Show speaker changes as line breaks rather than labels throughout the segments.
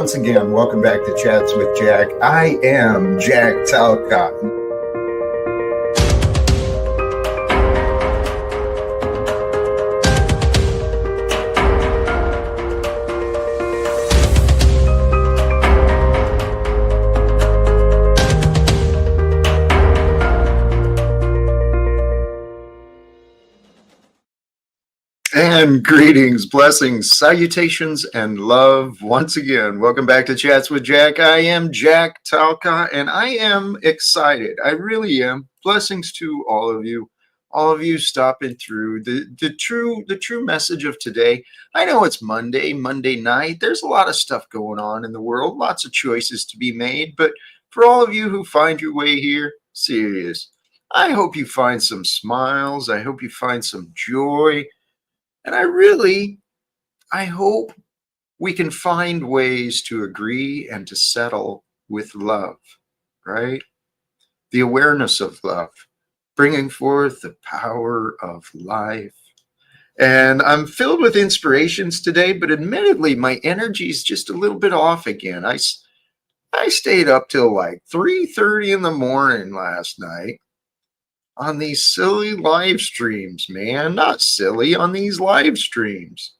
once again, welcome back to Chats with Jack. I am Jack Talcott. And greetings, blessings, salutations, and love once again. Welcome back to Chats with Jack. I am Jack Talcott, and I am excited. I really am. Blessings to all of you stopping through. The true message of today. I know it's Monday night. There's a lot of stuff going on in the world, lots of choices to be made. But for all of you who find your way here, serious, I hope you find some smiles. I hope you find some joy. And I hope we can find ways to agree and to settle with love, right? The awareness of love, bringing forth the power of life. And I'm filled with inspirations today, but admittedly, my energy is just a little bit off again. I stayed up till like 3:30 in the morning last night on these silly live streams, man. Not silly, on these live streams.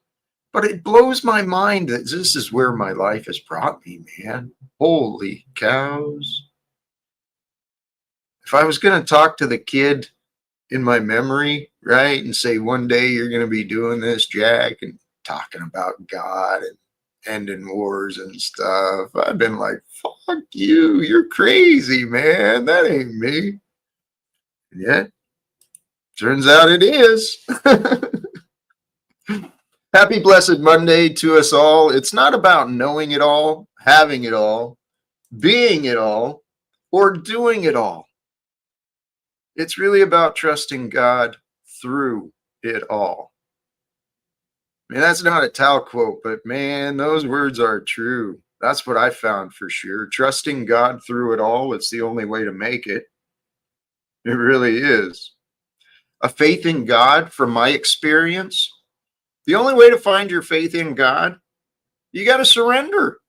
But it blows my mind that this is where my life has brought me, man. Holy cows. If I was going to talk to the kid in my memory, right, and say, one day you're going to be doing this, Jack, and talking about God and ending wars and stuff, I've been like, fuck you, you're crazy, man. That ain't me. And yet, turns out it is. Happy blessed Monday to us all. It's not about knowing it all, having it all, being it all, or doing it all. It's really about trusting God through it all. I mean, that's not a Tao quote, but man, those words are true. That's what I found for sure. Trusting God through it all, it's the only way to make it. It really is. A faith in God, from my experience, the only way to find your faith in God, you got to surrender.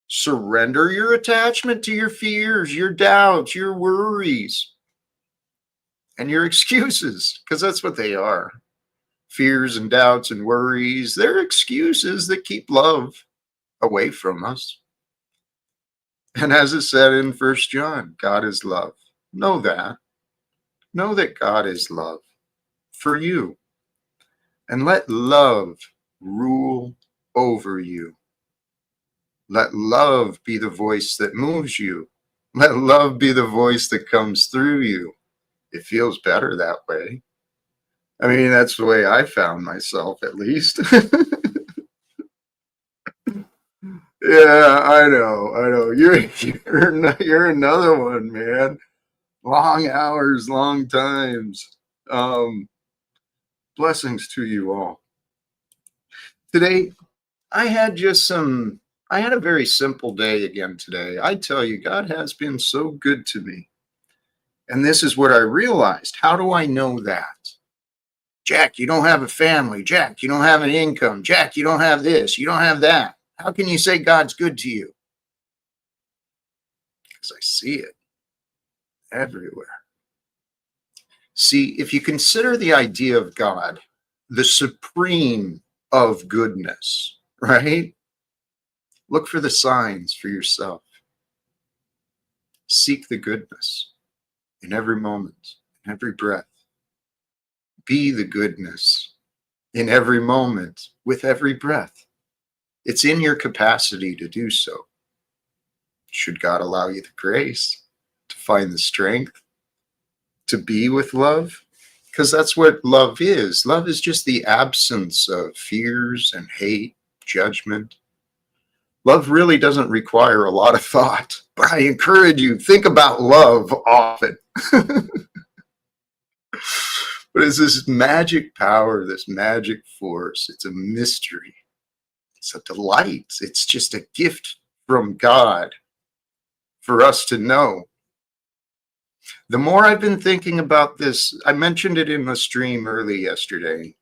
Surrender your attachment to your fears, your doubts, your worries, and your excuses, because that's what they are. Fears and doubts and worries, they're excuses that keep love away from us. And as it said in 1 John, God is love. Know that. Know that God is love for you. And let love rule over you. Let love be the voice that moves you. Let love be the voice that comes through you. It feels better that way. I mean, that's the way I found myself, at least. Yeah, I know. You're another one, man. Long hours, long times. Blessings to you all. Today, I had a very simple day again today. I tell you, God has been so good to me. And this is what I realized. How do I know that? Jack, you don't have a family. Jack, you don't have an income. Jack, you don't have this. You don't have that. How can you say God's good to you? Because I see it everywhere. See, if you consider the idea of God, the supreme of goodness, right? Look for the signs for yourself. Seek the goodness in every moment, in every breath. Be the goodness in every moment, with every breath. It's in your capacity to do so. Should God allow you the grace to find the strength to be with love? Because that's what love is. Love is just the absence of fears and hate, judgment. Love really doesn't require a lot of thought, but I encourage you, think about love often. But it's this magic power, this magic force. It's a mystery. It's a delight. It's just a gift from God for us to know. The more I've been thinking about this, I mentioned it in the stream early yesterday.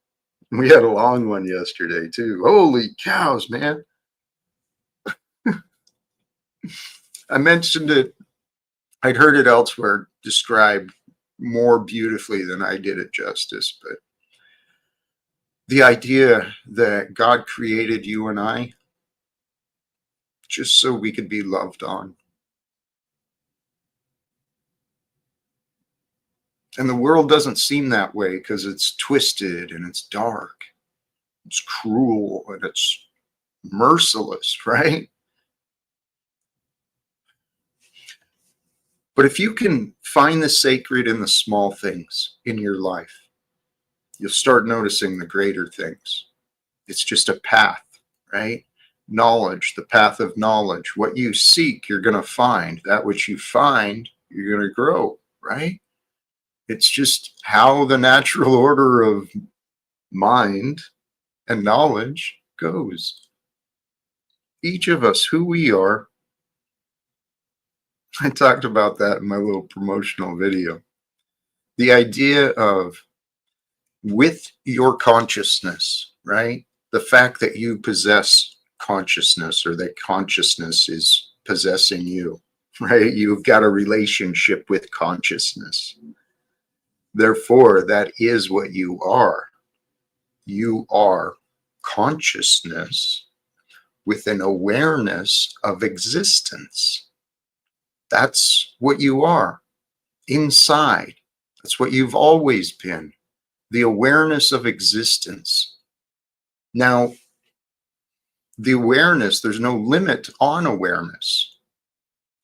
We had a long one yesterday too. Holy cows, man. I mentioned it, I'd heard it elsewhere described more beautifully than I did it justice, but the idea that God created you and I just so we could be loved on. And the world doesn't seem that way because it's twisted and it's dark, it's cruel, and it's merciless, right? But if you can find the sacred in the small things in your life, you'll start noticing the greater things. It's just a path, right? Knowledge, the path of knowledge. What you seek, you're going to find. That which you find, you're going to grow, right? It's just how the natural order of mind and knowledge goes. Each of us, who we are, I talked about that in my little promotional video. The idea of with your consciousness, right? The fact that you possess consciousness or that consciousness is possessing you, right? You've got a relationship with consciousness. Therefore, that is what you are. You are consciousness with an awareness of existence. That's what you are inside. That's what you've always been. The awareness of existence. Now, the awareness, there's no limit on awareness.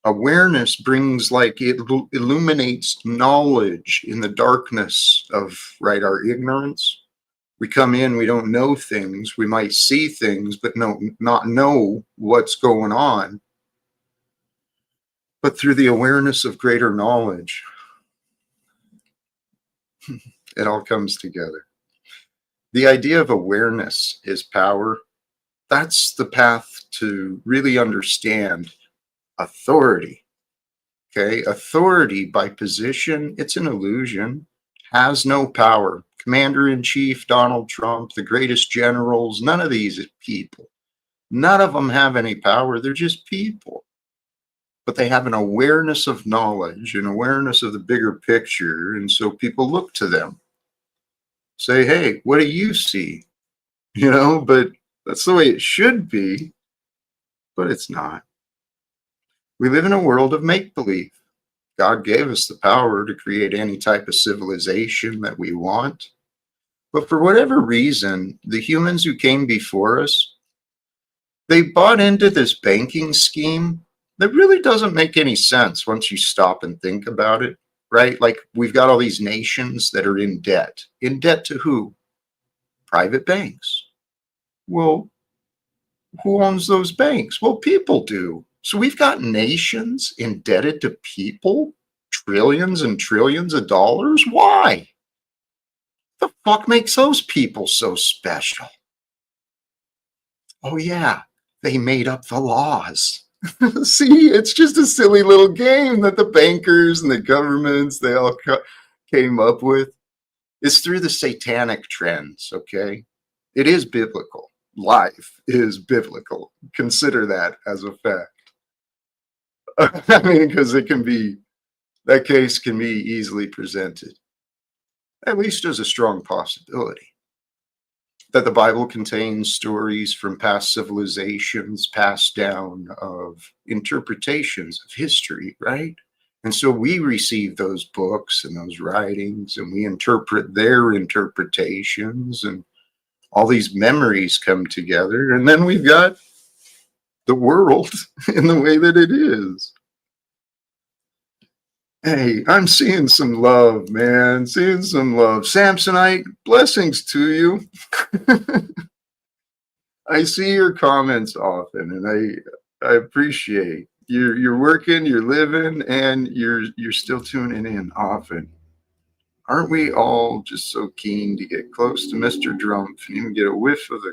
Awareness brings, like, it illuminates knowledge in the darkness of, right, our ignorance. We come in, we don't know things. We might see things, but not know what's going on. But through the awareness of greater knowledge, it all comes together. The idea of awareness is power. That's the path to really understand authority. Okay, authority by position, it's an illusion, has no power. Commander in Chief Donald Trump, the greatest generals, none of these people, none of them have any power. They're just people. But they have an awareness of knowledge, an awareness of the bigger picture. And so people look to them, say, hey, what do you see? But that's the way it should be, but it's not. We live in a world of make-believe. God gave us the power to create any type of civilization that we want. But for whatever reason, the humans who came before us, they bought into this banking scheme that really doesn't make any sense once you stop and think about it, right? Like, we've got all these nations that are in debt. In debt to who? Private banks. Well, who owns those banks? Well, people do. So we've got nations indebted to people, trillions and trillions of dollars. Why? The fuck makes those people so special? Oh, yeah, they made up the laws. See, it's just a silly little game that the bankers and the governments, they all came up with. It's through the satanic trends, okay? It is biblical. Life is biblical. Consider that as a fact. I mean, because that case can be easily presented, at least as a strong possibility, that the Bible contains stories from past civilizations passed down of interpretations of history, right? And so we receive those books and those writings and we interpret their interpretations, and all these memories come together, and then we've got the world in the way that it is. Hey, I'm seeing some love, man. Seeing some love. Samsonite, blessings to you. I see your comments often, and I appreciate you're working, you're living, and you're still tuning in often. Aren't we all just so keen to get close to Mr. Trump and even get a whiff of the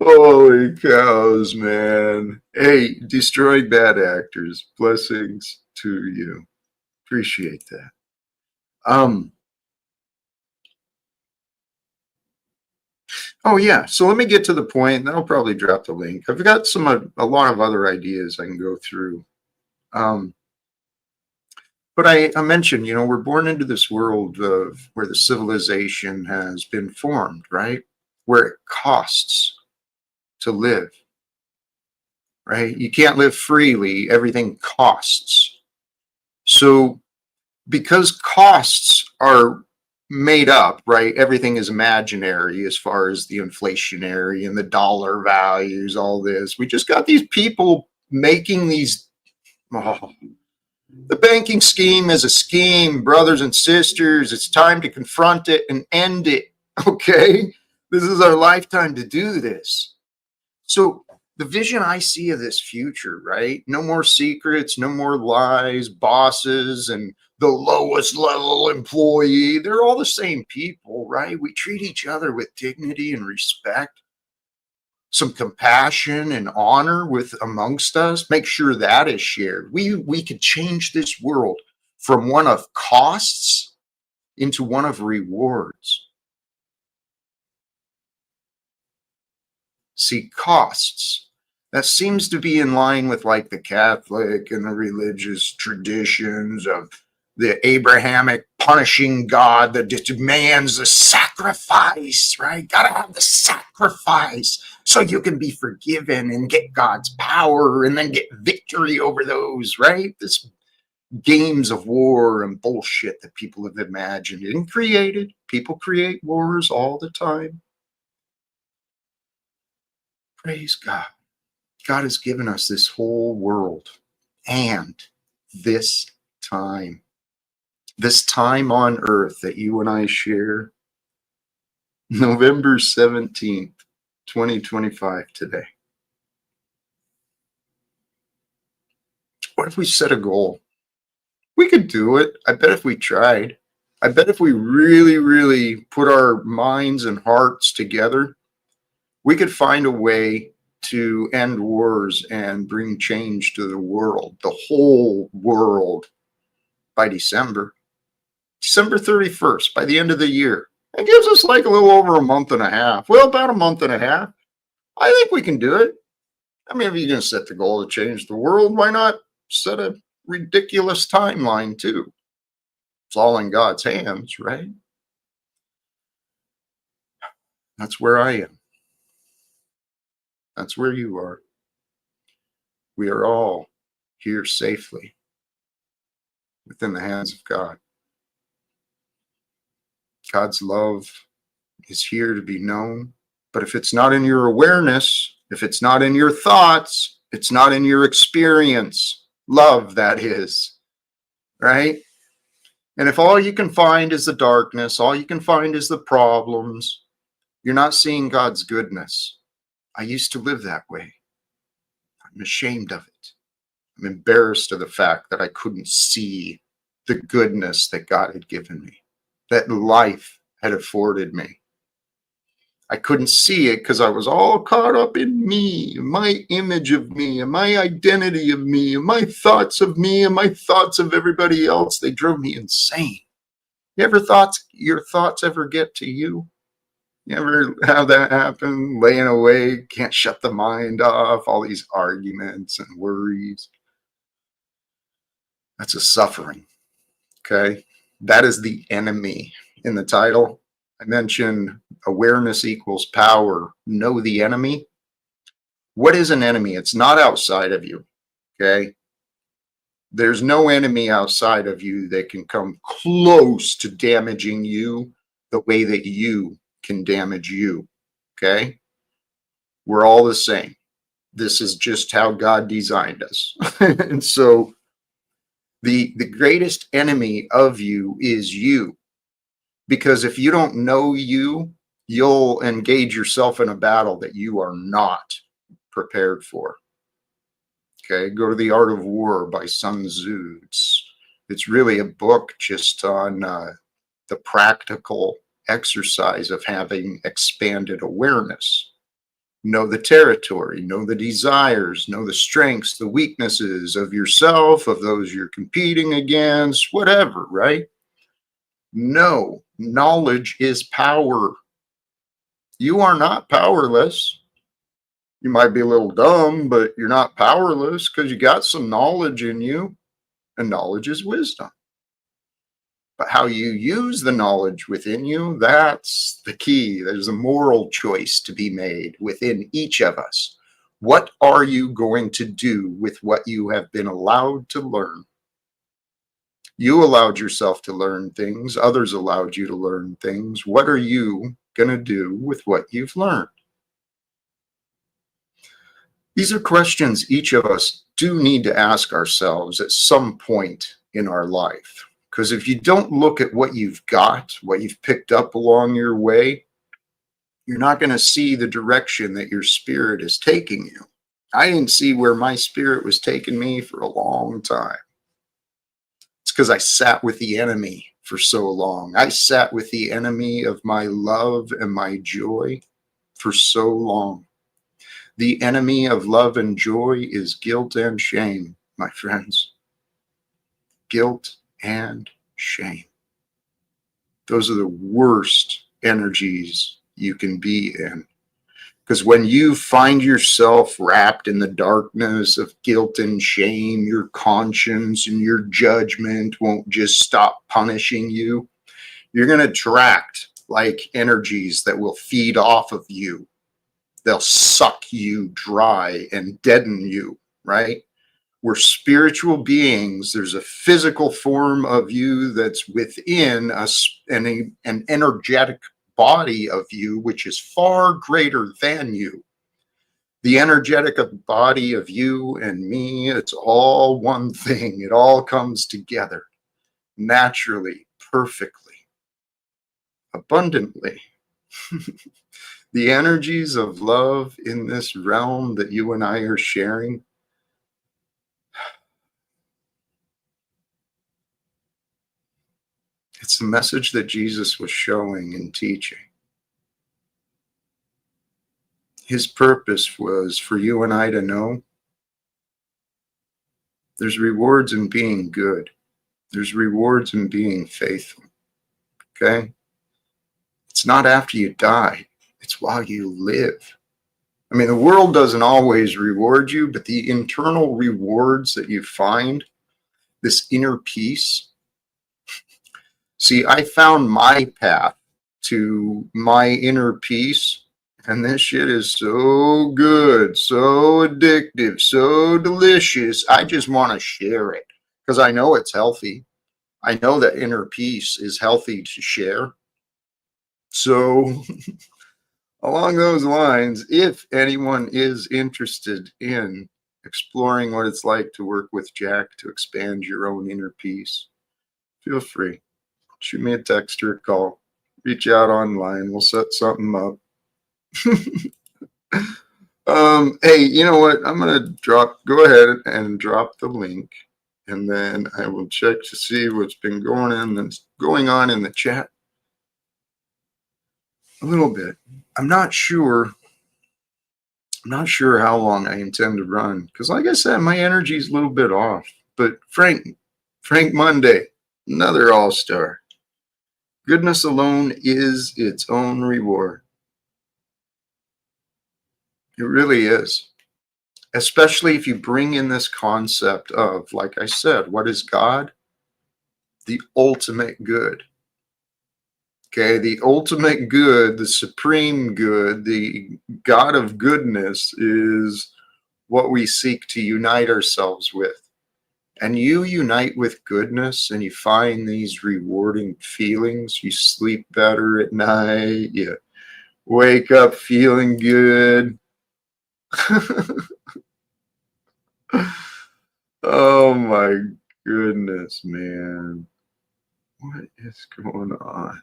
Holy cows, man. Hey, destroyed bad actors. Blessings to you. Appreciate that. Um, Oh yeah. So let me get to the point, then I'll probably drop the link. I've got a lot of other ideas I can go through. Um, but I mentioned, we're born into this world of where the civilization has been formed, right? Where it costs to live, right? You can't live freely. Everything costs. So because costs are made up, right? Everything is imaginary as far as the inflationary and the dollar values, all this. We just got these people making these. Oh, the banking scheme is a scheme, brothers and sisters. It's time to confront it and end it. Okay. This is our lifetime to do this. So the vision I see of this future, right? No more secrets, no more lies, bosses, and the lowest level employee. They're all the same people, right? We treat each other with dignity and respect, some compassion and honor with amongst us. Make sure that is shared. We could change this world from one of costs into one of rewards. See, costs. That seems to be in line with like the Catholic and the religious traditions of the Abrahamic punishing God that demands the sacrifice, right? Gotta have the sacrifice so you can be forgiven and get God's power and then get victory over those, right? This games of war and bullshit that people have imagined and created. People create wars all the time. Praise God. God has given us this whole world and this time, this time on earth that you and I share, November 17th, 2025 today. What if we set a goal? We could do it. I bet if we tried. I bet if we really, really put our minds and hearts together, we could find a way to end wars and bring change to the world, the whole world, by December 31st, by the end of the year. It gives us like a little over a month and a half. Well, about a month and a half. I think we can do it. I mean, if you're going to set the goal to change the world, why not set a ridiculous timeline too? It's all in God's hands, right? That's where I am. That's where you are. We are all here safely within the hands of God. God's love is here to be known. But if it's not in your awareness, if it's not in your thoughts, it's not in your experience. Love, that is, right? And if all you can find is the darkness, all you can find is the problems, you're not seeing God's goodness. I used to live that way. I'm ashamed of it. I'm embarrassed of the fact that I couldn't see the goodness that God had given me, that life had afforded me. I couldn't see it because I was all caught up in me, my image of me, and my identity of me, and my thoughts of me, and my thoughts of everybody else. They drove me insane. You ever your thoughts ever get to you? You ever have that happen? Laying awake, can't shut the mind off, all these arguments and worries. That's a suffering, okay? That is the enemy in the title. I mentioned awareness equals power. Know the enemy. What is an enemy? It's not outside of you, okay? There's no enemy outside of you that can come close to damaging you the way that you can damage you, okay? We're all the same. This is just how God designed us. And so the greatest enemy of you is you. Because if you don't know you, you'll engage yourself in a battle that you are not prepared for. Okay, go to The Art of War by Sun Tzu. It's really a book just on the practical exercise of having expanded awareness. Know the territory, know the desires, know the strengths, the weaknesses of yourself, of those you're competing against, whatever, right? No, knowledge is power. You are not powerless. You might be a little dumb, but you're not powerless because you got some knowledge in you, and knowledge is wisdom. But how you use the knowledge within you, that's the key. There's a moral choice to be made within each of us. What are you going to do with what you have been allowed to learn? You allowed yourself to learn things. Others allowed you to learn things. What are you going to do with what you've learned? These are questions each of us do need to ask ourselves at some point in our life. Because if you don't look at what you've got, what you've picked up along your way, you're not going to see the direction that your spirit is taking you. I didn't see where my spirit was taking me for a long time. It's because I sat with the enemy for so long. I sat with the enemy of my love and my joy for so long. The enemy of love and joy is guilt and shame, my friends. Guilt and shame. Those are the worst energies you can be in. Because when you find yourself wrapped in the darkness of guilt and shame, your conscience and your judgment won't just stop punishing you. You're going to attract like energies that will feed off of you. They'll suck you dry and deaden you, right? We're spiritual beings. There's a physical form of you that's within us, an energetic body of you, which is far greater than you. The energetic body of you and me, it's all one thing. It all comes together naturally, perfectly, abundantly. The energies of love in this realm that you and I are sharing, it's the message that Jesus was showing and teaching. His purpose was for you and I to know there's rewards in being good. There's rewards in being faithful. Okay? It's not after you die. It's while you live. I mean, the world doesn't always reward you, but the internal rewards that you find, this inner peace. See, I found my path to my inner peace, and this shit is so good, so addictive, so delicious. I just want to share it because I know it's healthy. I know that inner peace is healthy to share. So along those lines, if anyone is interested in exploring what it's like to work with Jack to expand your own inner peace, feel free. Shoot me a text or a call. Reach out online. We'll set something up. Hey, you know what? I'm going to go ahead and drop the link, and then I will check to see what's been going on in the chat a little bit. I'm not sure how long I intend to run because, like I said, my energy is a little bit off. But Frank Monday, another all-star. Goodness alone is its own reward. It really is. Especially if you bring in this concept of, like I said, what is God? The ultimate good. Okay, the ultimate good, the supreme good, the God of goodness is what we seek to unite ourselves with. And you unite with goodness and you find these rewarding feelings. You sleep better at night. You wake up feeling good. Oh my goodness, man. What is going on?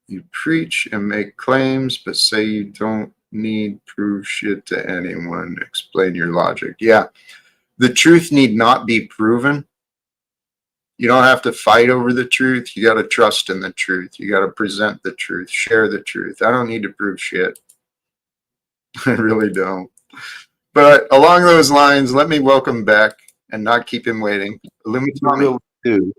You preach and make claims, but say you don't need prove shit to anyone. Explain your logic. Yeah. The truth need not be proven. You don't have to fight over the truth. You got to trust in the truth. You got to present the truth, share the truth. I don't need to prove shit. I really don't. But along those lines, let me welcome back and not keep him waiting.
You will too.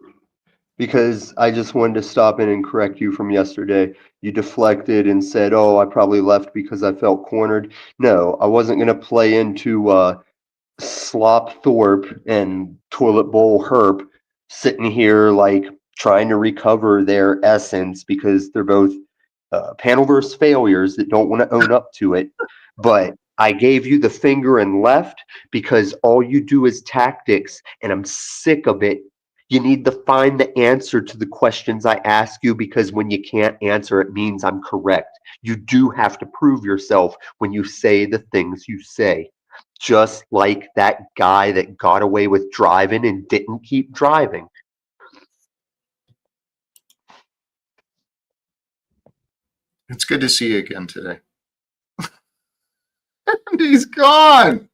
because I just wanted to stop in and correct you from yesterday. You deflected and said, "Oh, I probably left because I felt cornered." No, I wasn't going to play into Slop Thorpe and Toilet Bowl Herp sitting here like trying to recover their essence because they're both panelverse failures that don't want to own up to it. But I gave you the finger and left because all you do is tactics, and I'm sick of it. You need to find the answer to the questions I ask you because when you can't answer, it means I'm correct. You do have to prove yourself when you say the things you say. Just like that guy that got away with driving and didn't keep driving.
It's good to see you again today. And he's gone.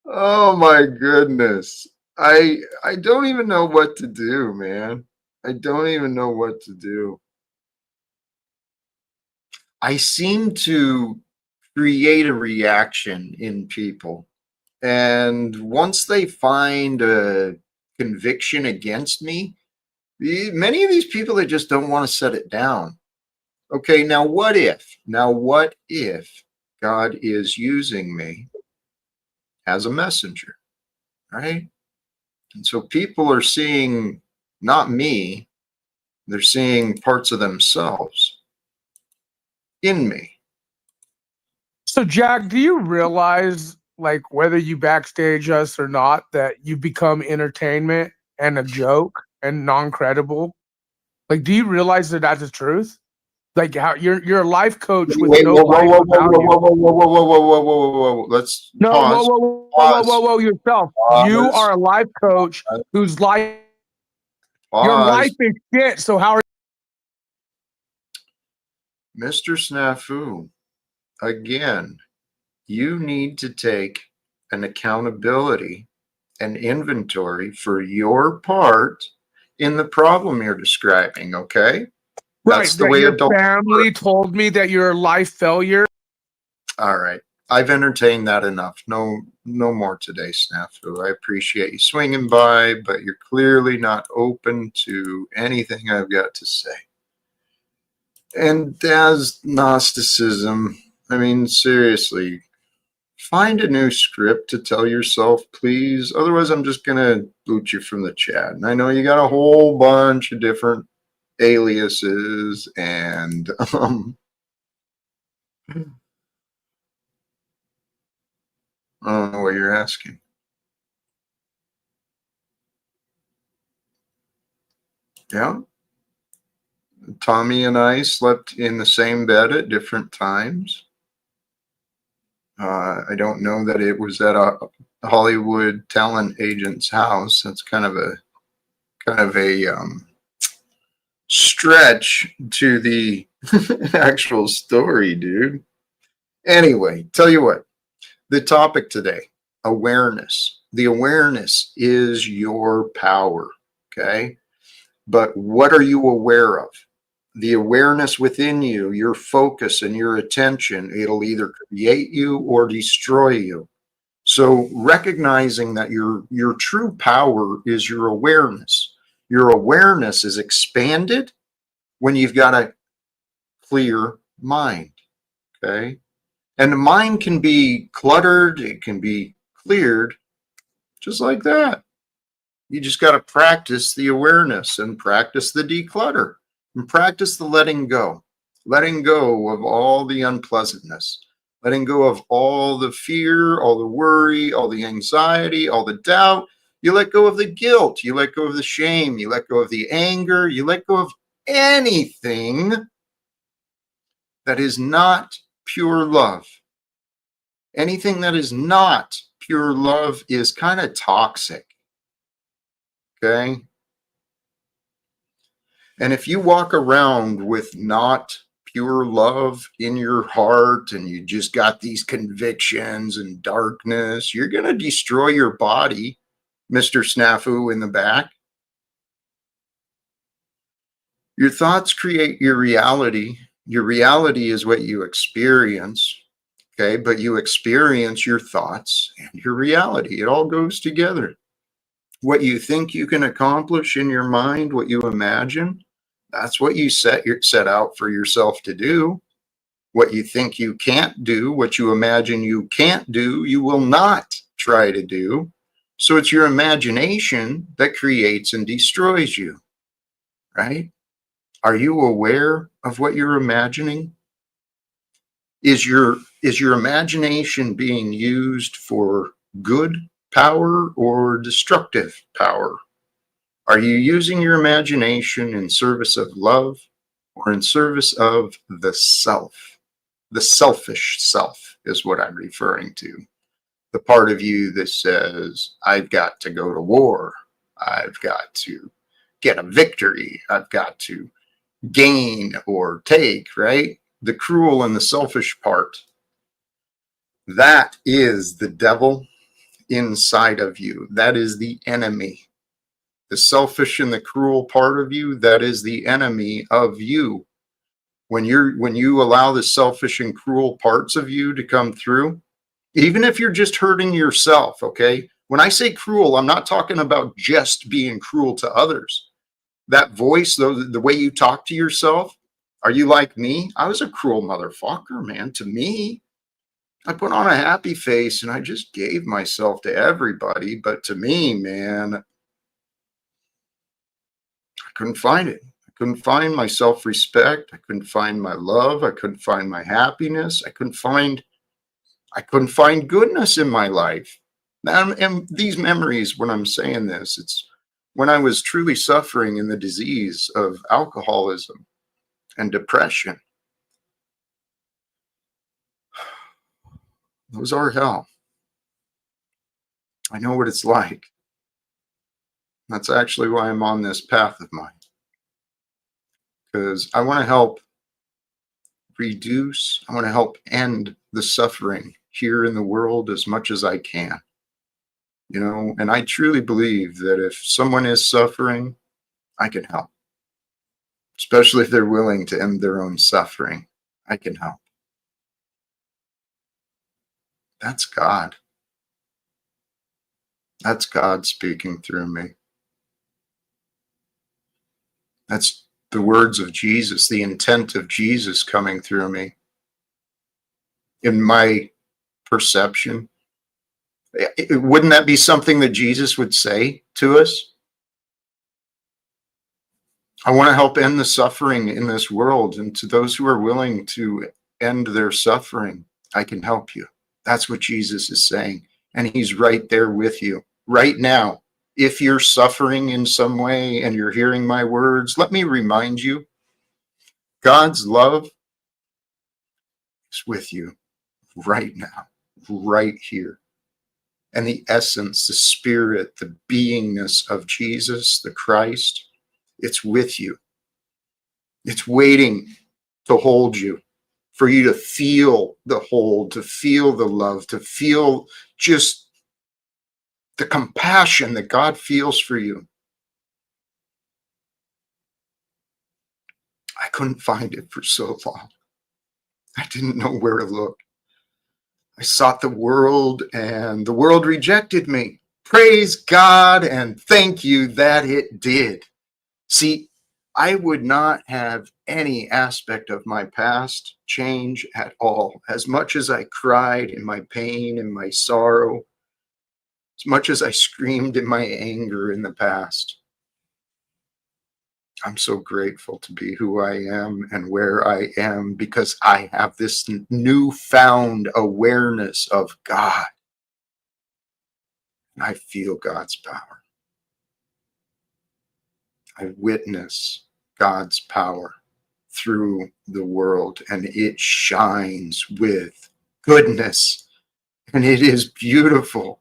Oh my goodness. I don't even know what to do, man. I don't even know what to do. I seem to create a reaction in people. And once they find a conviction against me, many of these people, they just don't want to set it down. Okay, now what if? Now, what if God is using me as a messenger, right? And so people are seeing not me, they're seeing parts of themselves in me.
So, Jack, do you realize, like, whether you backstage us or not, that you become entertainment and a joke and non-credible? Like, do you realize that that's the truth? Like, how you're a life coach with
Wait,
no
whoa, whoa,
life
whoa, whoa,
without
whoa,
you.
whoa, whoa, whoa, whoa, whoa, whoa, whoa, whoa, whoa. Let's
No,
pause,
whoa,
pause,
yourself. You
pause,
are a life coach whose life, your life
pause.
is shit. So how are
Mr. Snafu, again, you need to take an accountability and inventory for your part in the problem you're describing, okay? That's
right?
the
That
way
your
adults work.
family told me that you're a life failure.
All right. I've entertained that enough. No, no more today, Snafu. I appreciate you swinging by, but you're clearly not open to anything I've got to say. And as Gnosticism, I mean, seriously, find a new script to tell yourself, please. Otherwise, I'm just going to boot you from the chat. And I know you got a whole bunch of different aliases and I don't know what you're asking. Yeah. Tommy and I slept in the same bed at different times. I don't know that it was at a Hollywood talent agent's house. That's kind of a stretch to the actual story, dude. Anyway, tell you what, the topic today, awareness. The awareness is your power, okay? But what are you aware of? The awareness within you, your focus and your attention, it'll either create you or destroy you. So recognizing that your true power is your awareness. Your awareness is expanded when you've got a clear mind. Okay. And the mind can be cluttered, it can be cleared just like that. You just got to practice the awareness and practice the declutter and practice the letting go of all the unpleasantness, letting go of all the fear, all the worry, all the anxiety, all the doubt. You let go of the guilt, you let go of the shame, you let go of the anger, you let go of anything that is not pure love. Anything that is not pure love is kind of toxic. Okay. And if you walk around with not pure love in your heart and you just got these convictions and darkness, you're going to destroy your body, Mr. Snafu in the back. Your thoughts create your reality. Your reality is what you experience. Okay. But you experience your thoughts and your reality. It all goes together. What you think you can accomplish in your mind, what you imagine, that's what you set out for yourself to do. What you think you can't do, what you imagine you can't do, you will not try to do. So it's your imagination that creates and destroys you, right? Are you aware of what you're imagining? Is your imagination being used for good power or destructive power? Are you using your imagination in service of love or in service of the self? The selfish self is what I'm referring to. The part of you that says, I've got to go to war. I've got to get a victory. I've got to gain or take, right? The cruel and the selfish part. That is the devil inside of you. That is the enemy. The selfish and the cruel part of you, that is the enemy of you. When you allow the selfish and cruel parts of you to come through, even if you're just hurting yourself, okay? When I say cruel, I'm not talking about just being cruel to others. That voice, though, the way you talk to yourself, are you like me? I was a cruel motherfucker, man, to me. I put on a happy face and I just gave myself to everybody. But to me, man, I couldn't find it. I couldn't find my self-respect. I couldn't find my love. I couldn't find my happiness. I couldn't find goodness in my life. And these memories, when I'm saying this, it's when I was truly suffering in the disease of alcoholism and depression. Those are hell. I know what it's like. That's actually why I'm on this path of mine. Because I want to help reduce, I want to help end the suffering here in the world as much as I can. You know, and I truly believe that if someone is suffering, I can help. Especially if they're willing to end their own suffering, I can help. That's God. That's God speaking through me. That's the words of Jesus, the intent of Jesus coming through me. In my perception, wouldn't that be something that Jesus would say to us? I want to help end the suffering in this world, and to those who are willing to end their suffering, I can help you. That's what Jesus is saying, and he's right there with you right now. If you're suffering in some way and you're hearing my words, let me remind you, God's love is with you right now, right here. And the essence, the spirit, the beingness of Jesus, the Christ, it's with you. It's waiting to hold you, for you to feel the hold, to feel the love, to feel just the compassion that God feels for you. I couldn't find it for so long. I didn't know where to look. I sought the world and the world rejected me. Praise God and thank you that it did. See, I would not have any aspect of my past change at all. As much as I cried in my pain and my sorrow, as much as I screamed in my anger in the past, I'm so grateful to be who I am and where I am because I have this newfound awareness of God. And I feel God's power. I witness God's power through the world, and it shines with goodness, and it is beautiful.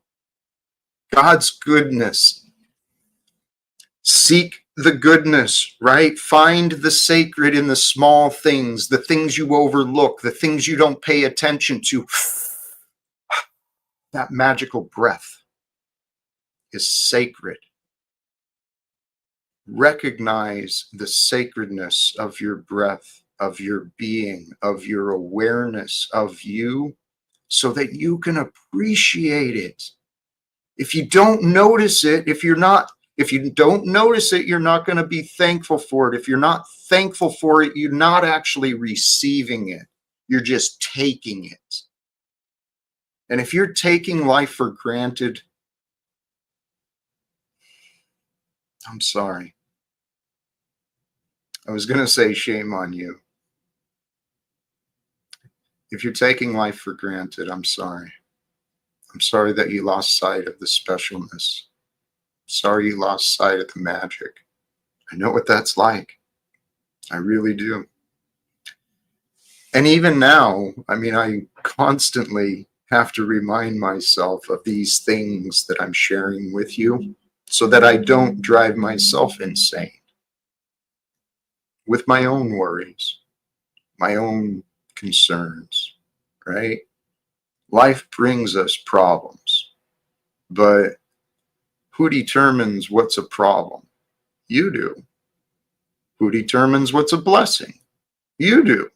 God's goodness. Seek the goodness, right? Find the sacred in the small things, the things you overlook, the things you don't pay attention to. That magical breath is sacred. Recognize the sacredness of your breath, of your being, of your awareness of you, so that you can appreciate it. If you don't notice it, if you don't notice it, you're not going to be thankful for it. If you're not thankful for it, you're not actually receiving it. You're just taking it. And if you're taking life for granted, I'm sorry. I was going to say shame on you. If you're taking life for granted, I'm sorry. I'm sorry that you lost sight of the specialness. Sorry you lost sight of the magic. I know what that's like. I really do. And even now, I mean, I constantly have to remind myself of these things that I'm sharing with you so that I don't drive myself insane with my own worries, my own concerns, right? Life brings us problems, but who determines what's a problem? You do. Who determines what's a blessing? You do.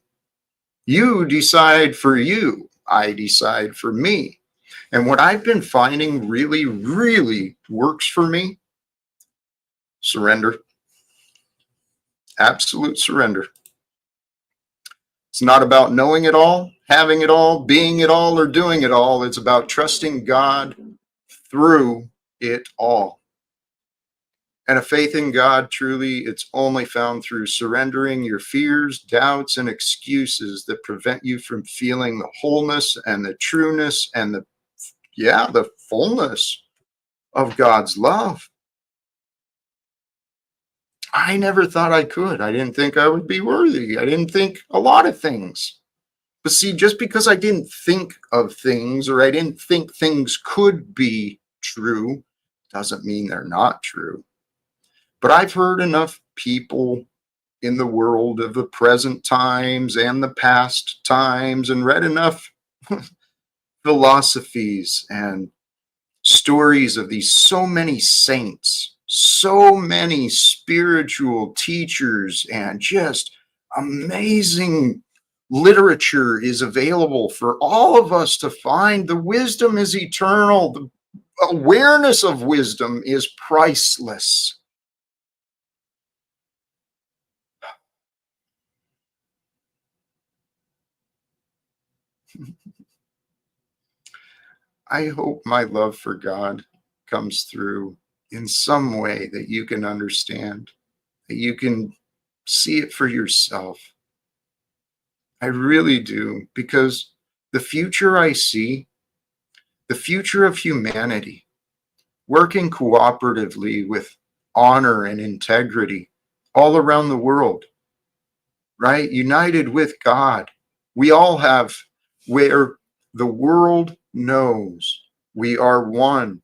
You decide for you. I decide for me. And what I've been finding really, really works for me, surrender. Absolute surrender. It's not about knowing it all, having it all, being it all, or doing it all. It's about trusting God through it all. And a faith in God, truly, it's only found through surrendering your fears, doubts, and excuses that prevent you from feeling the wholeness and the trueness and the fullness of God's love. I never thought I could. I didn't think I would be worthy. I didn't think a lot of things. But see, just because I didn't think of things or I didn't think things could be true doesn't mean they're not true. But I've heard enough people in the world of the present times and the past times and read enough philosophies and stories of these so many saints, so many spiritual teachers, and just amazing literature is available for all of us to find. The wisdom is eternal. The awareness of wisdom is priceless. I hope my love for God comes through in some way that you can understand, that you can see it for yourself. I really do, because the future I see, the future of humanity, working cooperatively with honor and integrity all around the world, right? United with God. We all have where the world knows we are one.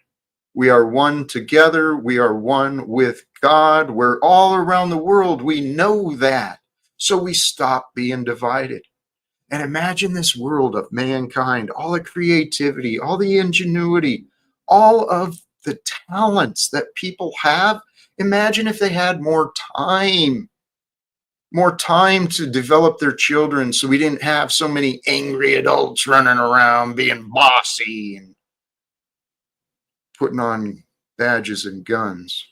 We are one together. We are one with God. We're all around the world. We know that. So we stop being divided. And imagine this world of mankind, all the creativity, all the ingenuity, all of the talents that people have. Imagine if they had more time to develop their children so we didn't have so many angry adults running around being bossy and putting on badges and guns.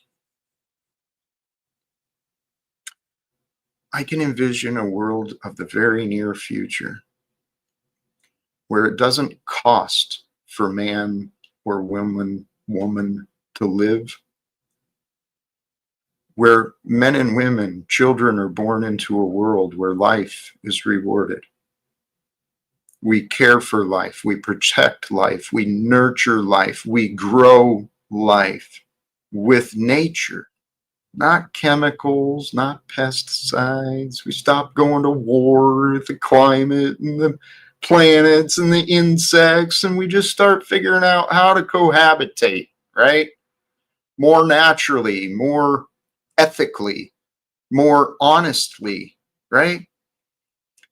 I can envision a world of the very near future where it doesn't cost for man or woman to live, where men and women, children are born into a world where life is rewarded. We care for life, we protect life, we nurture life, we grow life with nature, not chemicals, not pesticides. We stop going to war with the climate and the planets and the insects, and we just start figuring out how to cohabitate, right? More naturally, more ethically, more honestly, right?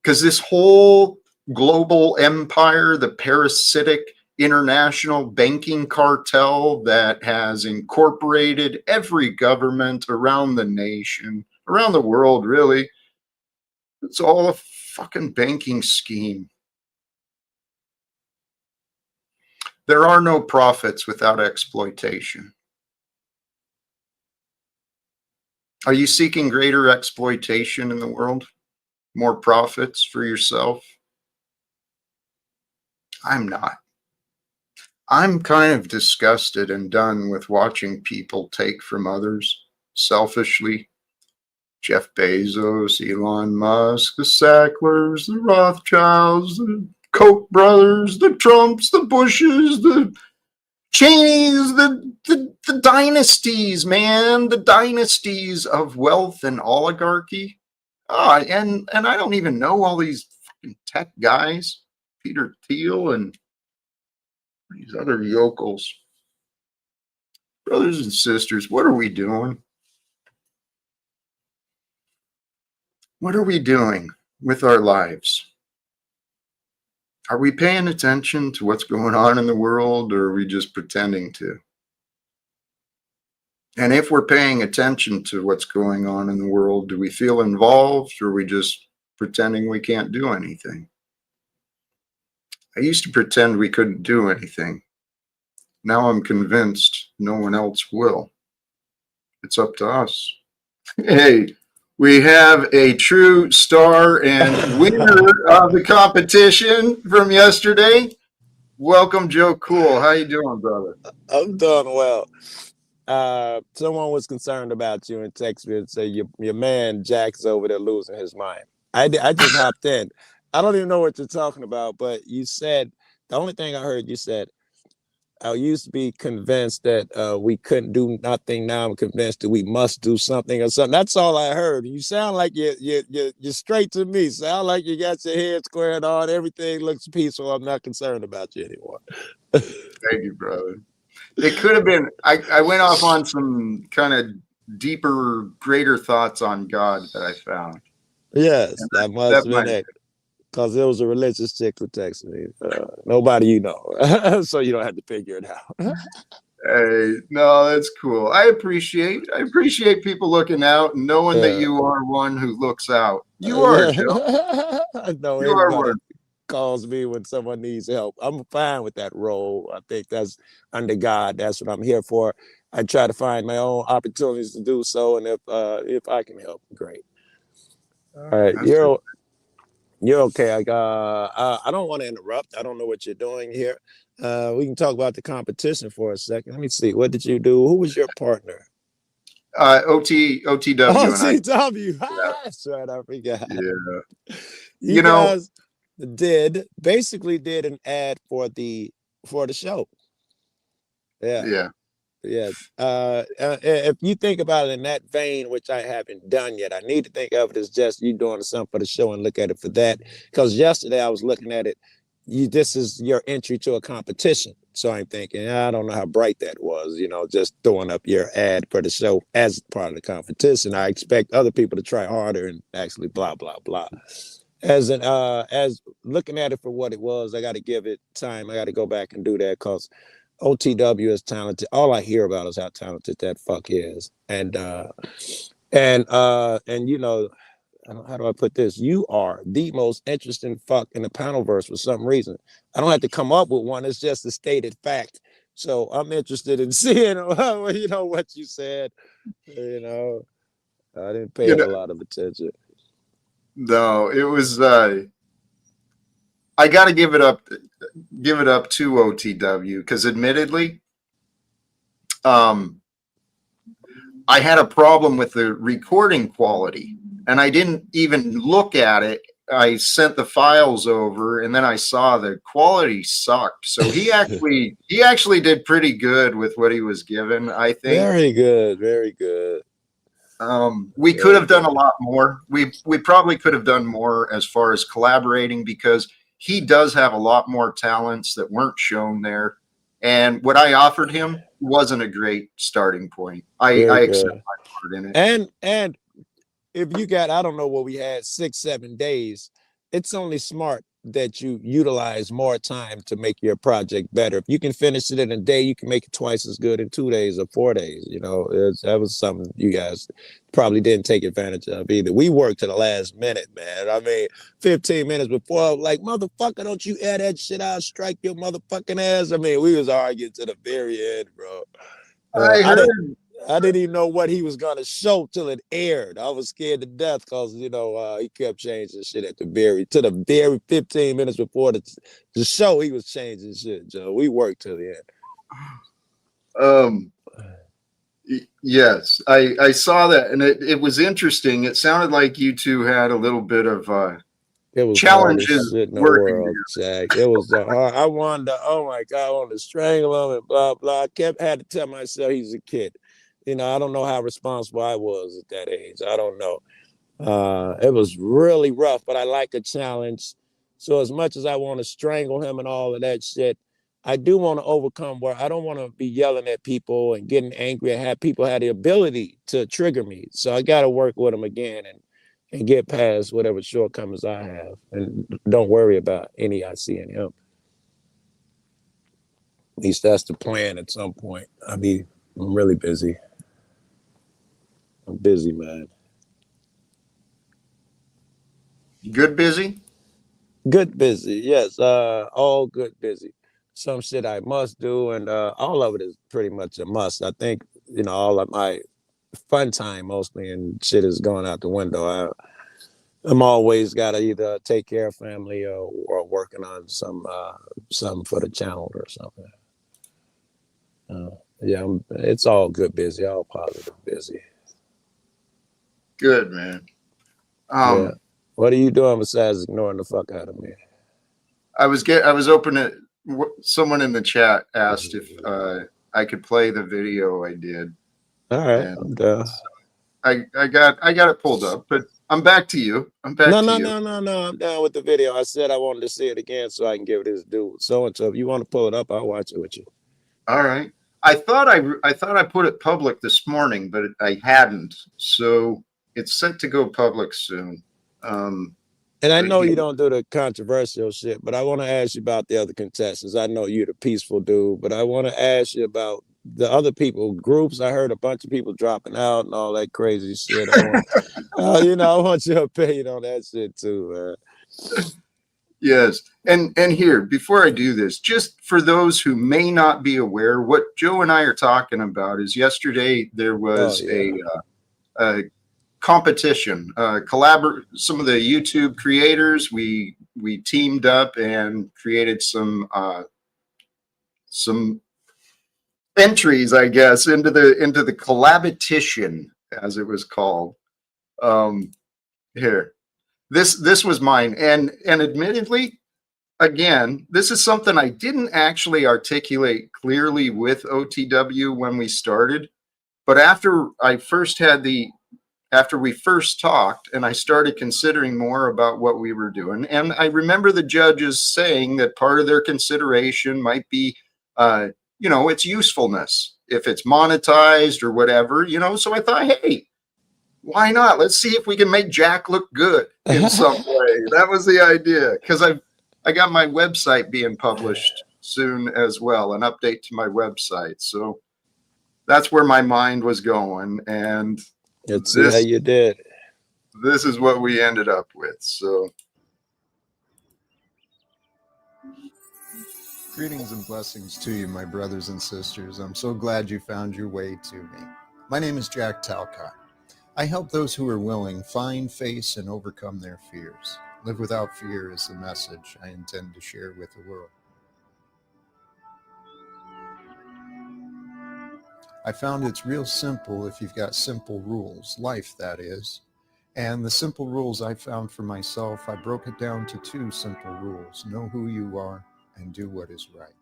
Because this whole global empire, the parasitic international banking cartel that has incorporated every government around the nation, around the world, really, it's all a fucking banking scheme. There are no profits without exploitation. Are you seeking greater exploitation in the world? More profits for yourself? I'm not. I'm kind of disgusted and done with watching people take from others selfishly. Jeff Bezos, Elon Musk, the Sacklers, the Rothschilds, the Koch brothers, the Trumps, the Bushes, the Cheneys, the dynasties, man, the dynasties of wealth and oligarchy. Oh, and I don't even know all these fucking tech guys, Peter Thiel and these other yokels. Brothers and sisters, what are we doing? What are we doing with our lives? Are we paying attention to what's going on in the world, or are we just pretending to? And if we're paying attention to what's going on in the world, do we feel involved, or are we just pretending we can't do anything? I used to pretend we couldn't do anything. Now I'm convinced no one else will. It's up to us. Hey, we have a true star and winner of the competition from yesterday. Welcome, Joe Cool. How you doing, brother?
I'm doing well. Someone was concerned about you and texted me and said your man Jack's over there losing his mind. I just hopped in. I don't even know what you're talking about, but you said the only thing I heard you said. I used to be convinced that we couldn't do nothing. Now I'm convinced that we must do something or something. That's all I heard. You sound like you're straight to me. Sound like you got your head squared on. Everything looks peaceful. I'm not concerned about you anymore.
Thank you, brother. It could have been, I went off on some kind of deeper, greater thoughts on God that I found.
Yes,
And
that must
that
have been it. Because it was a religious chick who texted me. Nobody you know. So you don't have to figure it out.
Hey, no, that's cool. I appreciate people looking out and knowing that you are one who looks out. You are, Joe.
I know
You are
everybody
one.
calls me when someone needs help. I'm fine with that role. I think that's under God. That's what I'm here for. I try to find my own opportunities to do so, and if I can help, great. All right,
That's it.
you're okay. I don't want to interrupt. I don't know what you're doing here. We can talk about the competition for a second. Let me see. What did you do? Who was your partner?
OTW and I.
OTW.
Yeah.
That's right. I forgot.
Yeah.
You guys basically did an ad for the show. Yeah.
Yeah.
Yes. If you think about it in that vein, which I haven't done yet, I need to think of it as just you doing something for the show and look at it for that. Because yesterday I was looking at it. This is your entry to a competition. So I'm thinking, I don't know how bright that was, just throwing up your ad for the show as part of the competition. I expect other people to try harder and actually blah, blah, blah. As looking at it for what it was, I got to give it time. I got to go back and do that because OTW is talented. All I hear about is how talented that fuck is. And how do I put this? You are the most interesting fuck in the panelverse for some reason. I don't have to come up with one. It's just a stated fact. So I'm interested in seeing, what you said. I didn't pay it a lot of attention.
No, it was. I got to give it up to OTW because, admittedly, I had a problem with the recording quality, and I didn't even look at it. I sent the files over, and then I saw the quality sucked. So he actually did pretty good with what he was given, I think.
Very good, very good.
We could have done a lot more. We probably could have done more as far as collaborating because he does have a lot more talents that weren't shown there. And what I offered him wasn't a great starting point. I accept my part in it.
And if you got, I don't know what we had, 6-7 days, it's only smart that you utilize more time to make your project better. If you can finish it in a day, you can make it twice as good in 2 days or 4 days. You know, that was something you guys probably didn't take advantage of either. We worked to the last minute, man. I mean, 15 minutes before, like, motherfucker, don't you air that shit out, strike your motherfucking ass. I mean, we was arguing to the very end, bro.
I heard.
I didn't even know what he was gonna show till it aired. I was scared to death because he kept changing shit at the very 15 minutes before the show. He was changing shit, Joe. We worked till the end.
Yes, I saw that, and it was interesting. It sounded like you two had a little bit of
It was
challenges
hardest shit in the
working
world, Jack. It was hard. I wanted to, oh my God, I wanted to strangle him and blah blah. I had to tell myself he's a kid. I don't know how responsible I was at that age. I don't know. It was really rough, but I like a challenge. So as much as I want to strangle him and all of that shit, I do want to overcome where I don't want to be yelling at people and getting angry and have people have the ability to trigger me. So I got to work with him again and get past whatever shortcomings I have and don't worry about any I see in him. At least that's the plan at some point. I'm really busy. I'm busy, man.
good busy.
Good busy, yes. All good busy. Some shit I must do, and all of it is pretty much a must. I think all of my fun time mostly and shit is going out the window. I'm always got to either take care of family or working on something for the channel or something. Yeah, it's all good busy, all positive busy.
Good, man.
Yeah. What are you doing besides ignoring the fuck out of me?
I was opening. Someone in the chat asked if I could play the video I did.
All right,
and
I'm done.
I got it pulled up, but I'm back to you. I'm back to you.
No. I'm down with the video. I said I wanted to see it again so I can give it his due. So and so. If you want to pull it up, I'll watch it with you.
All right. I thought I put it public this morning, but I hadn't. So it's set to go public soon.
And I know you don't do the controversial shit, but I want to ask you about the other contestants. I know you're the peaceful dude, but I want to ask you about the other people, groups. I heard a bunch of people dropping out and all that crazy shit. I want your opinion on that shit too, man.
Yes. And here, before I do this, just for those who may not be aware, what Joe and I are talking about is yesterday there was a competition, some of the YouTube creators, we teamed up and created some entries, I guess, into the collabitition, as it was called. Here, this was mine, and admittedly, again, this is something I didn't actually articulate clearly with OTW when we started, but after we first talked and I started considering more about what we were doing, and I remember the judges saying that part of their consideration might be, its usefulness, if it's monetized or whatever, so I thought, hey, why not? Let's see if we can make Jack look good in some way. That was the idea, because I got my website being published soon as well, an update to my website. So that's where my mind was going, and
let's see how you did.
This is what we ended up with. So, greetings and blessings to you, my brothers and sisters. I'm so glad you found your way to me. My name is Jack Talcott. I help those who are willing find, face, and overcome their fears. Live without fear is the message I intend to share with the world. I found it's real simple if you've got simple rules, life that is. And the simple rules I found for myself, I broke it down to 2 simple rules. Know who you are and do what is right.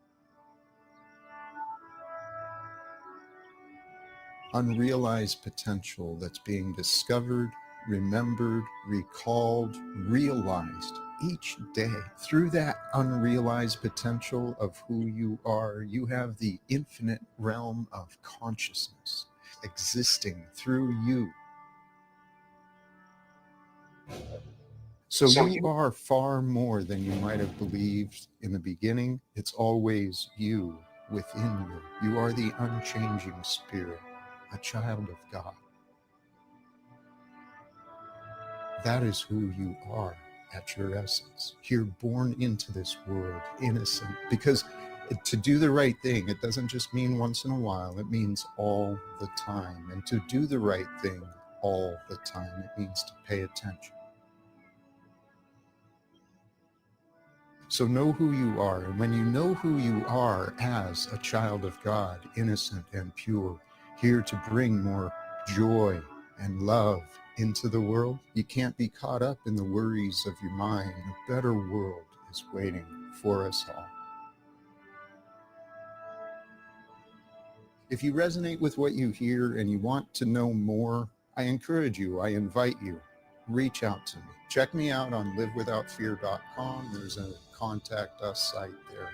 Unrealized potential that's being discovered, remembered, recalled, realized each day. Through that unrealized potential of who you are, you have the infinite realm of consciousness existing through you. So you are far more than you might have believed in the beginning. It's always you within you. You are the unchanging spirit, a child of God. That is who you are at your essence. You're born into this world innocent, because to do the right thing, it doesn't just mean once in a while, it means all the time. And to do the right thing all the time, it means to pay attention. So know who you are. And when you know who you are as a child of God, innocent and pure, here to bring more joy and love into the world, you can't be caught up in the worries of your mind. A better world is waiting for us all. If you resonate with what you hear and you want to know more, I encourage you, I invite you, reach out to me. Check me out on livewithoutfear.com. There's a contact us site there.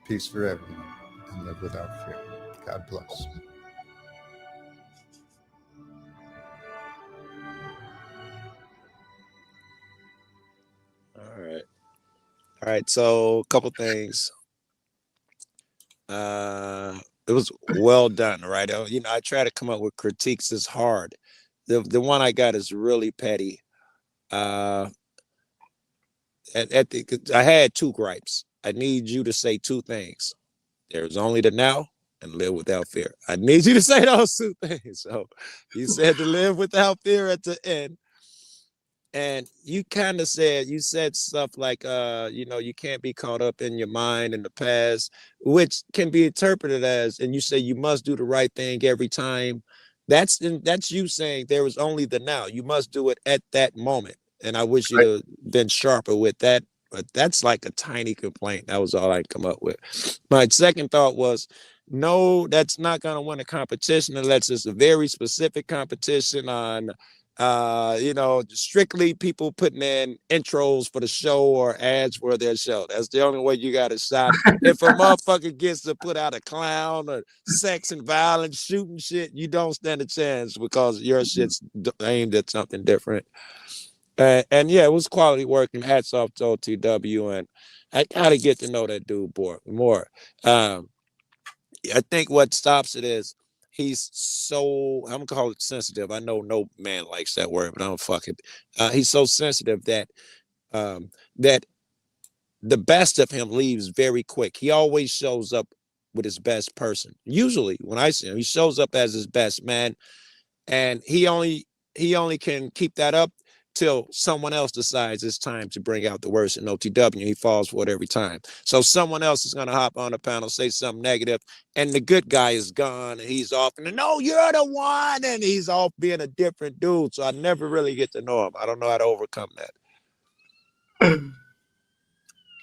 Peace for everyone, and live without fear. God bless.
All right. All right. So a couple things. It was well done, right? I try to come up with critiques that's hard. The one I got is really petty. Uh, I had two gripes. I need you to say two things. There's only the now and live without fear. I need you to say those two things. So you said to live without fear at the end. And you said stuff like, you can't be caught up in your mind in the past, which can be interpreted as, and you say you must do the right thing every time. That's you saying there is only the now. You must do it at that moment. And I wish you'd have been sharper with that. But that's like a tiny complaint. That was all I come up with. My second thought was, no, that's not going to win a competition unless it's a very specific competition on strictly people putting in intros for the show or ads for their show. That's the only way you got a shot. If a motherfucker gets to put out a clown or sex and violence, shooting shit, you don't stand a chance because your shit's aimed at something different. And yeah, it was quality work, and hats off to OTW. And I gotta get to know that dude more. I think what stops it is he's so, I'm gonna call it sensitive. I know no man likes that word, but I'm fucking. He's so sensitive that that the best of him leaves very quick. He always shows up with his best person. Usually, when I see him, he shows up as his best man, and he only can keep that up till someone else decides it's time to bring out the worst in OTW. He falls for it every time. So someone else is going to hop on the panel, say something negative, and the good guy is gone, and he's off. And no, you're the one, and he's off being a different dude. So I never really get to know him. I don't know how to overcome that.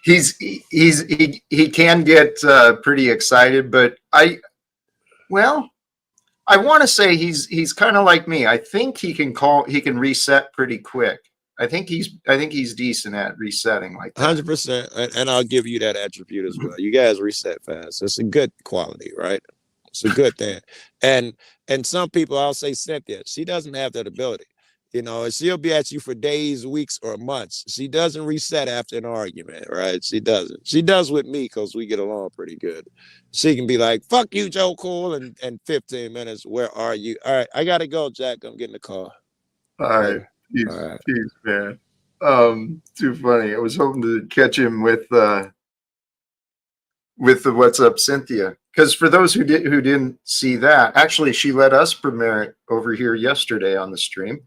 He can get pretty excited, but I want to say he's kind of like me. I think he can reset pretty quick. I think he's decent at resetting like that.
100%, and I'll give you that attribute as well. You guys reset fast. It's a good quality, right? It's a good thing. And some people, I'll say Cynthia, she doesn't have that ability. She'll be at you for days, weeks, or months. She doesn't reset after an argument, right? She doesn't. She does with me because we get along pretty good. She can be like, fuck you, Joe Cool, and 15 minutes, where are you? All right, I got to go, Jack. I'm getting the call.
All right. Peace, man. Too funny. I was hoping to catch him with the What's Up, Cynthia. Because for those who didn't see that, actually, she let us premiere it over here yesterday on the stream.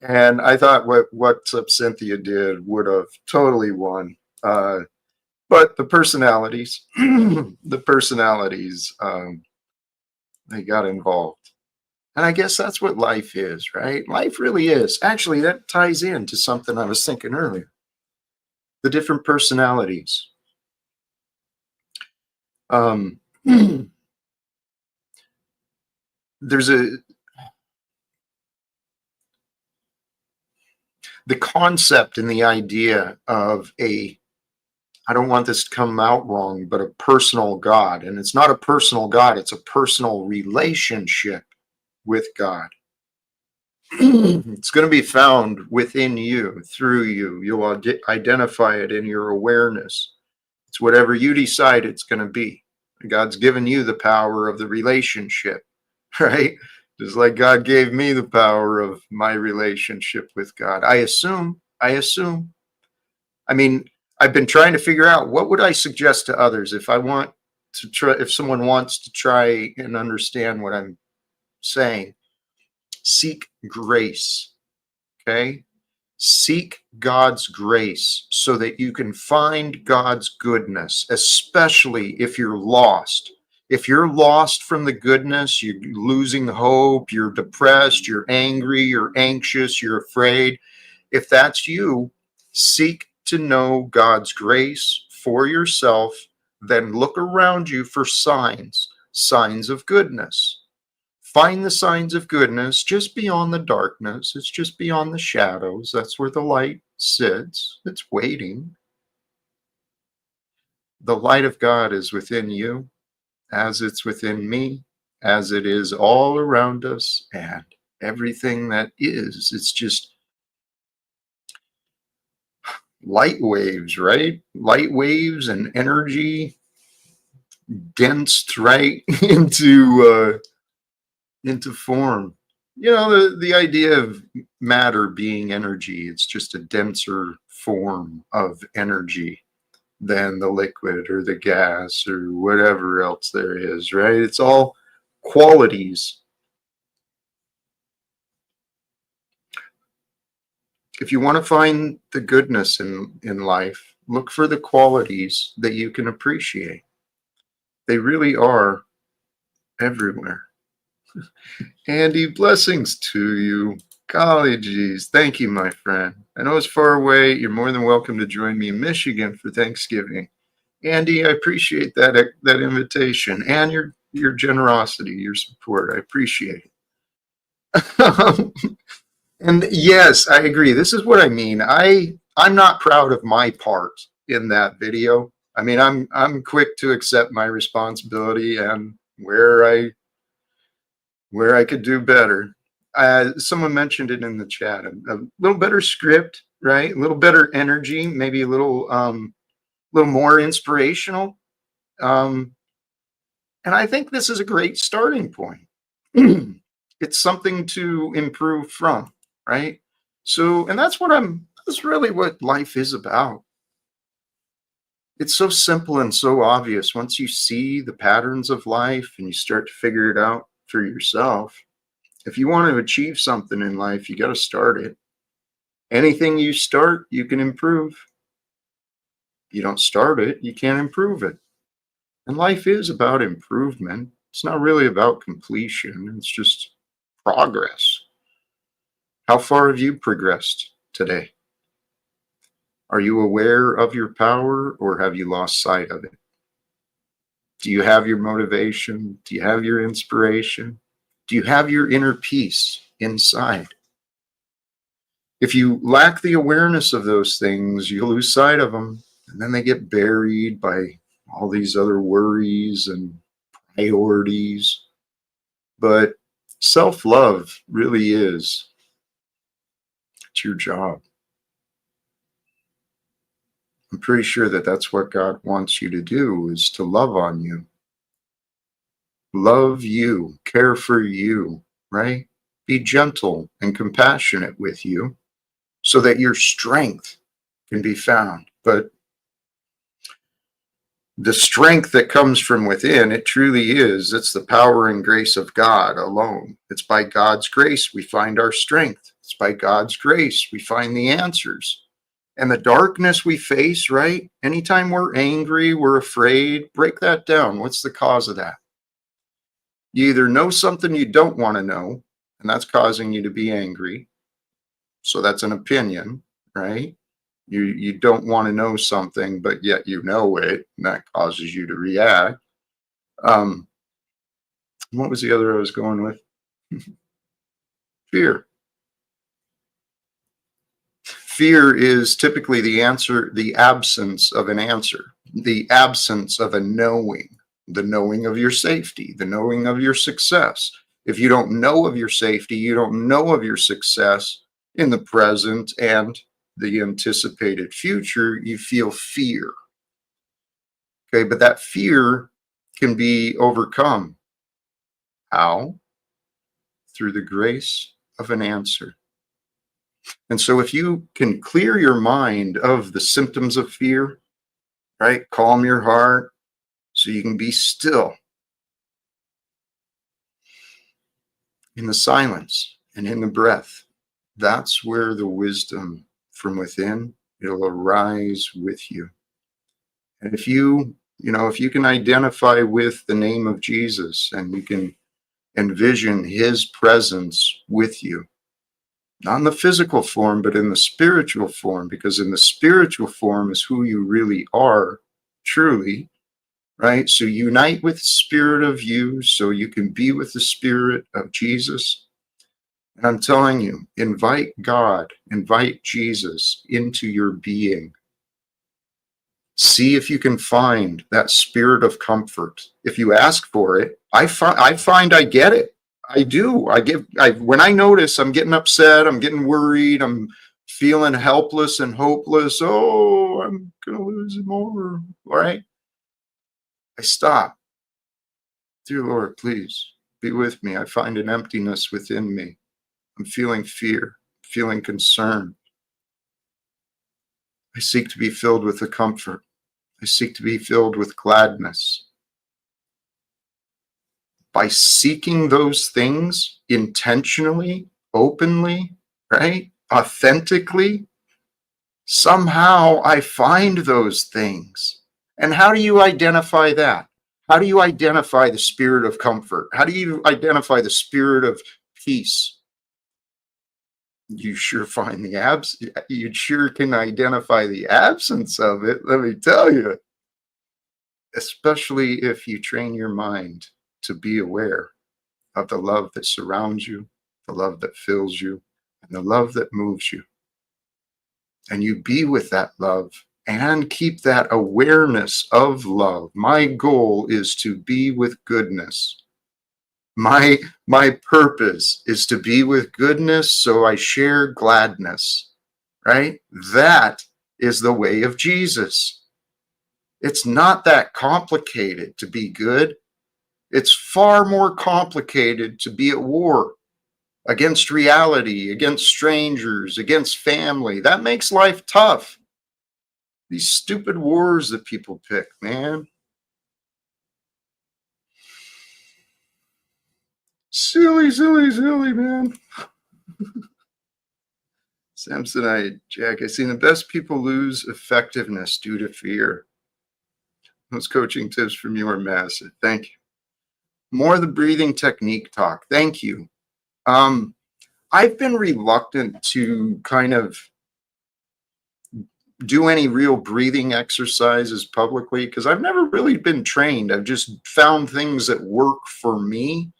And I thought What's Up Cynthia did would have totally won. But the personalities, they got involved. And I guess that's what life is, right? Life really is. Actually, that ties into something I was thinking earlier. The different personalities. There's the concept and the idea of I don't want this to come out wrong, but a personal God. And it's not a personal God, it's a personal relationship with God. It's going to be found within you, through you. You'll identify it in your awareness. It's whatever you decide it's going to be. God's given you the power of the relationship, right? Just like God gave me the power of my relationship with God. I assume. I mean, I've been trying to figure out what would I suggest to others if I want to try, if someone wants to try and understand what I'm saying. Seek grace, okay? Seek God's grace so that you can find God's goodness, especially if you're lost. If you're lost from the goodness, you're losing hope, you're depressed, you're angry, you're anxious, you're afraid. If that's you, seek to know God's grace for yourself, then look around you for signs of goodness. Find the signs of goodness just beyond the darkness. It's just beyond the shadows. That's where the light sits. It's waiting. The light of God is within you, as it's within me, as it is all around us, and everything that is. It's just light waves, right? Light waves and energy densed right into form. You know, the idea of matter being energy, it's just a denser form of energy than the liquid or the gas or whatever else there is, right? It's all qualities. If you want to find the goodness in life, look for the qualities that you can appreciate. They really are everywhere. Andy, blessings to you. Golly geez. Thank you, my friend. I know it's far away. You're more than welcome to join me in Michigan for Thanksgiving. Andy, I appreciate that invitation and your generosity, your support. I appreciate it. And yes, I agree. This is what I mean. I'm not proud of my part in that video. I mean, I'm quick to accept my responsibility and where I could do better. Someone mentioned it in the chat. A little better script, right? A little better energy, maybe a little more inspirational. And I think this is a great starting point. It's something to improve from, right? So, and that's really what life is about. It's so simple and so obvious once you see the patterns of life and you start to figure it out for yourself. If you want to achieve something in life, you got to start it. Anything you start, you can improve. You don't start it, you can't improve it. And life is about improvement. It's not really about completion. It's just progress. How far have you progressed today? Are you aware of your power or have you lost sight of it? Do you have your motivation? Do you have your inspiration? Do you have your inner peace inside? If you lack the awareness of those things, you lose sight of them, and then they get buried by all these other worries and priorities. But self-love really is, it's your job. I'm pretty sure that that's what God wants you to do, is to love on you. Love you, care for you, right? Be gentle and compassionate with you so that your strength can be found. But the strength that comes from within, it truly is, it's the power and grace of God alone. It's by God's grace we find our strength. It's by God's grace we find the answers. And the darkness we face, right? Anytime we're angry, we're afraid, break that down. What's the cause of that? You either know something you don't want to know, and that's causing you to be angry. So that's an opinion, right? You don't want to know something, but yet you know it, and that causes you to react. What was the other I was going with? Fear. Fear is typically the absence of an answer, the absence of a knowing, the knowing of your safety, the knowing of your success, If you don't know of your safety, you don't know of your success in the present and the anticipated future, you feel fear. Okay, but that fear can be overcome. How? Through the grace of an answer. And so if you can clear your mind of the symptoms of fear, right? Calm your heart so you can be still in the silence and in the breath. That's where the wisdom from within, it'll arise with you. And if if you can identify with the name of Jesus and you can envision his presence with you, not in the physical form, but in the spiritual form, because in the spiritual form is who you really are, truly, right? So unite with the spirit of you so you can be with the spirit of Jesus. And I'm telling you, invite God, invite Jesus into your being. See if you can find that spirit of comfort. If you ask for it, I find I get it. I do. When I notice I'm getting upset, I'm getting worried, I'm feeling helpless and hopeless. Oh, I'm gonna lose him over. All right. I stop. Dear Lord, please be with me. I find an emptiness within me. I'm feeling fear, feeling concern. I seek to be filled with the comfort. I seek to be filled with gladness. By seeking those things intentionally, openly, right? Authentically, somehow I find those things. And how do you identify that? How do you identify the spirit of comfort? How do you identify the spirit of peace? You sure find you sure can identify the absence of it, let me tell you. Especially if you train your mind to be aware of the love that surrounds you, the love that fills you, and the love that moves you. And you be with that love and keep that awareness of love. My goal is to be with goodness. My purpose is to be with goodness, so I share gladness, right? That is the way of Jesus. It's not that complicated to be good. It's far more complicated to be at war against reality, against strangers, against family. That makes life tough. These stupid wars that people pick, man. Silly, silly, silly, man. Samsonite, Jack, I've seen the best people lose effectiveness due to fear. Those coaching tips from you are massive. Thank you. More of the breathing technique talk. Thank you. I've been reluctant to kind of do any real breathing exercises publicly because I've never really been trained. I've just found things that work for me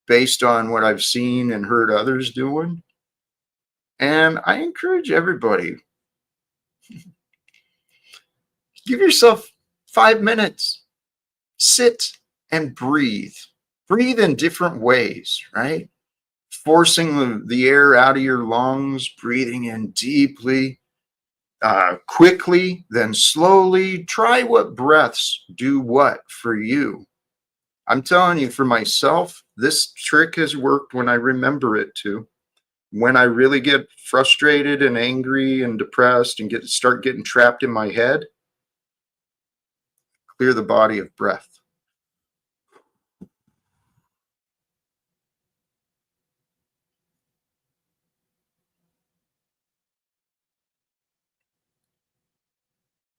based on what I've seen and heard others doing. And I encourage everybody, give yourself 5 minutes, sit and breathe. Breathe in different ways, right? Forcing the air out of your lungs, breathing in deeply, quickly, then slowly. Try what breaths do what for you. I'm telling you, for myself, this trick has worked when I remember it to. When I really get frustrated and angry and depressed and start getting trapped in my head, clear the body of breath.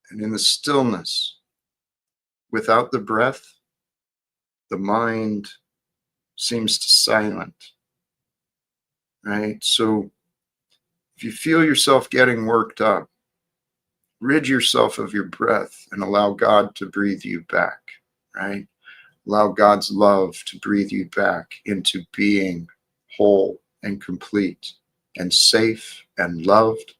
And in the stillness, without the breath, the mind seems to silent, right? So if you feel yourself getting worked up, rid yourself of your breath and allow God to breathe you back, right? Allow God's love to breathe you back into being whole and complete and safe and loved.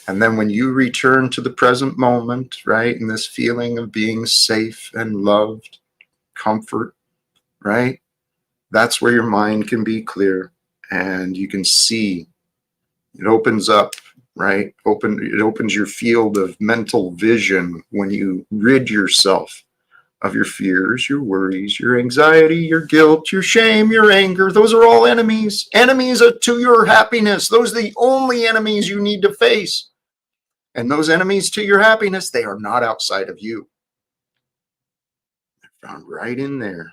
And then when you return to the present moment, right, and this feeling of being safe and loved, comfort, right, That's where your mind can be clear and you can see. It opens up, right? It opens your field of mental vision when you rid yourself of your fears, your worries, your anxiety, your guilt, your shame, your anger. Those are all enemies. Enemies to your happiness. Those are the only enemies you need to face. And those enemies to your happiness, they are not outside of you. They're found right in there,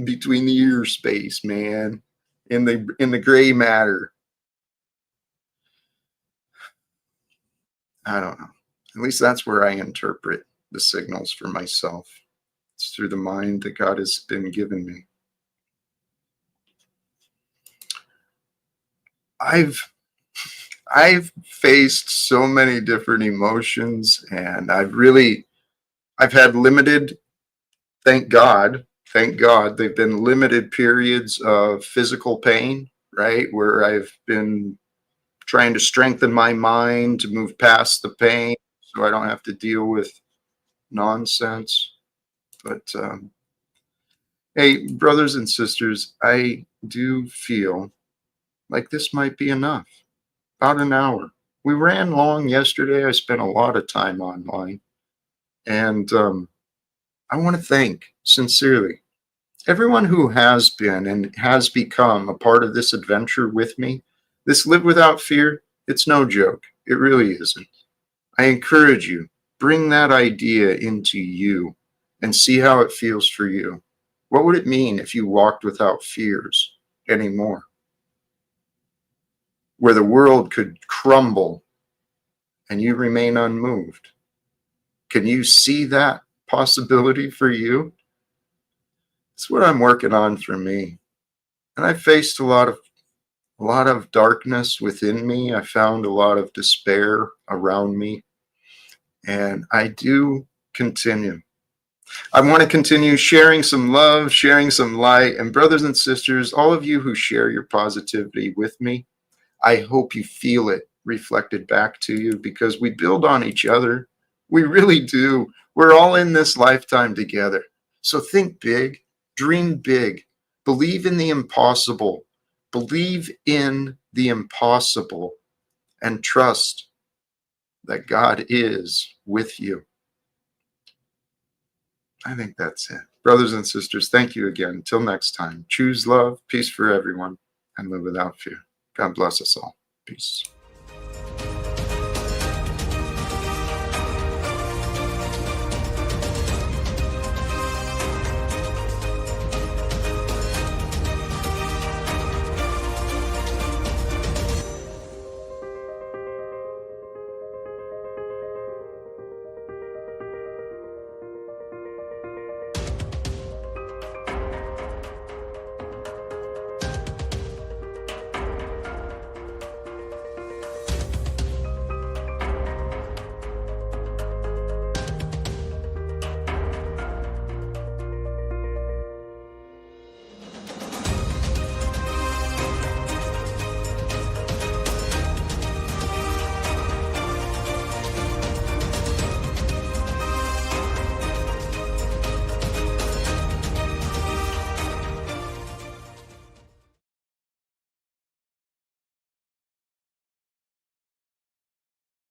between the ear space, man, in the gray matter. I don't know. At least that's where I interpret the signals for myself. It's through the mind that God has been given me. I've faced so many different emotions, and I've had limited, thank God, they've been limited periods of physical pain, right? Where I've been trying to strengthen my mind to move past the pain so I don't have to deal with nonsense. But hey, brothers and sisters, I do feel like this might be enough. About an hour. We ran long yesterday. I spent a lot of time online. And I want to thank sincerely everyone who has been and has become a part of this adventure with me. This Live Without Fear, it's no joke. It really isn't. I encourage you, bring that idea into you and see how it feels for you. What would it mean if you walked without fears anymore? Where the world could crumble and you remain unmoved. Can you see that possibility for you? It's what I'm working on for me. And I faced a lot of darkness within me. I found a lot of despair around me. And I do continue. I want to continue sharing some love, sharing some light. And brothers and sisters, all of you who share your positivity with me, I hope you feel it reflected back to you, because we build on each other. We really do. We're all in this lifetime together. So think big, dream big, believe in the impossible, believe in the impossible, and trust that God is with you. I think that's it. Brothers and sisters, thank you again. Until next time, choose love, peace for everyone, and live without fear. God bless us all. Peace.